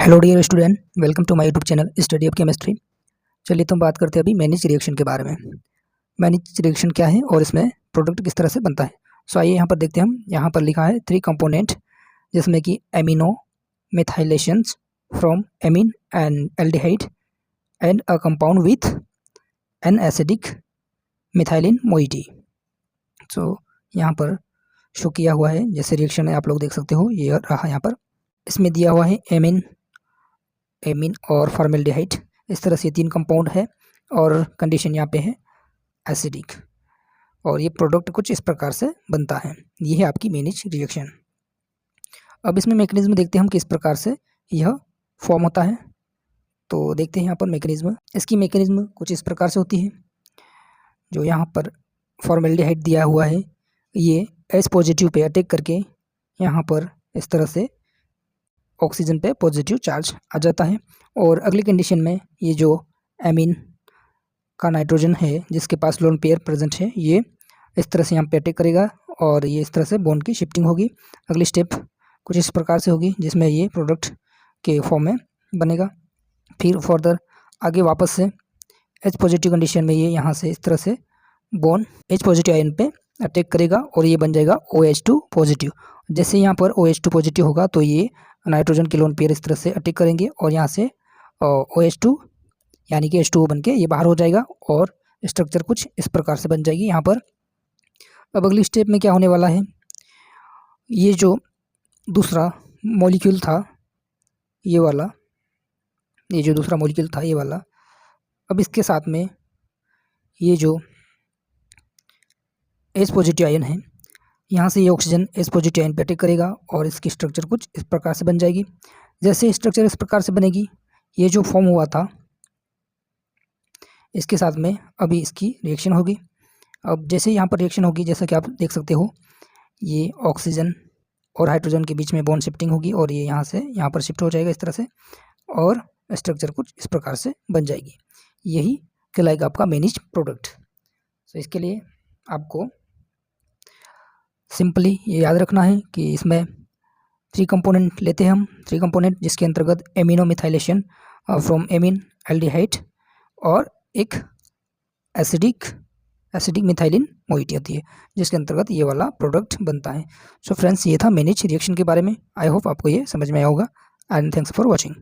Hello dear student, welcome to my YouTube channel study of chemistry. चलिए तुम बात करते हैं अभी मैनेज रिएक्शन के बारे में। मैनेज रिएक्शन क्या है और इसमें प्रोडक्ट किस तरह से बनता है। सो आइए यहाँ पर देखते हैं। हम यहाँ पर लिखा है 3 कंपोनेंट, जिसमें कि amino methylations from amine and aldehyde and a compound with an acidic methylene moiety. So यहाँ पर शो किया हुआ है, जैसे रिएक्शन आप लोग देख सकते हो, ये रहा यहाँ पर। इसमें दिया हुआ है एमीन और फॉर्मेल्डिहाइड। इस तरह से 3 कंपाउंड है और कंडीशन यहाँ पे है एसिडिक, और ये प्रोडक्ट कुछ इस प्रकार से बनता है। ये है आपकी मैनेज रिएक्शन। अब इसमें मैकेनिज्म देखते हैं हम किस प्रकार से यह फॉर्म होता है। तो देखते हैं यहाँ पर मैकेनिज्म। इसकी मैकेनिज्म कुछ इस प्रकार से होती है। जो यहाँ पर फॉर्मेल्डिहाइड दिया हुआ है, ये एच पॉजिटिव पे अटैक करके यहाँ पर इस तरह से ऑक्सीजन पे पॉजिटिव चार्ज आ जाता है। और अगली कंडीशन में ये जो एमीन का नाइट्रोजन है, जिसके पास लोन पेयर प्रेजेंट है, ये इस तरह से यहाँ पे अटैक करेगा और ये इस तरह से बॉन्ड की शिफ्टिंग होगी। अगली स्टेप कुछ इस प्रकार से होगी, जिसमें ये प्रोडक्ट के फॉर्म में बनेगा। फिर फर्दर आगे वापस से एच पॉजिटिव कंडीशन में ये यहाँ से इस तरह से बॉन्ड एच पॉजिटिव आयन पे अटैक करेगा और ये बन जाएगा OH2 पॉजिटिव। जैसे यहाँ पर OH2 पॉजिटिव होगा तो ये नाइट्रोजन के लोन पेयर इस तरह से अटैक करेंगे और यहाँ से OH2 यानी कि H2O बन के ये बाहर हो जाएगा और स्ट्रक्चर कुछ इस प्रकार से बन जाएगी यहाँ पर। अब अगली स्टेप में क्या होने वाला है, ये जो दूसरा मॉलिक्यूल था, ये वाला, ये जो दूसरा मॉलिक्यूल था ये वाला, अब इसके साथ में ये जो H पॉजिटिव आयन है, यहाँ से ये ऑक्सीजन H पॉजिटिव आयन पे अटैक करेगा और इसकी स्ट्रक्चर कुछ इस प्रकार से बन जाएगी। जैसे स्ट्रक्चर इस प्रकार से बनेगी, ये जो फॉर्म हुआ था इसके साथ में अभी इसकी रिएक्शन होगी। अब जैसे यहाँ पर रिएक्शन होगी, जैसा कि आप देख सकते हो, ये ऑक्सीजन और हाइड्रोजन के बीच में बॉन्ड शिफ्टिंग होगी और ये यहाँ से यहाँ पर शिफ्ट हो जाएगा इस तरह से, और स्ट्रक्चर कुछ इस प्रकार से बन जाएगी। यही कहलाएगा आपका मैनेज प्रोडक्ट। तो इसके लिए आपको सिंपली ये याद रखना है कि इसमें 3 कंपोनेंट लेते हैं हम। 3 कंपोनेंट जिसके अंतर्गत amino methylation from amine aldehyde और एक एसिडिक मिथाइलिन मोइटी होती है, जिसके अंतर्गत ये वाला प्रोडक्ट बनता है। सो फ्रेंड्स, ये था मैनेज रिएक्शन के बारे में। आई होप आपको ये समझ में आया होगा एंड थैंक्स फॉर वॉचिंग।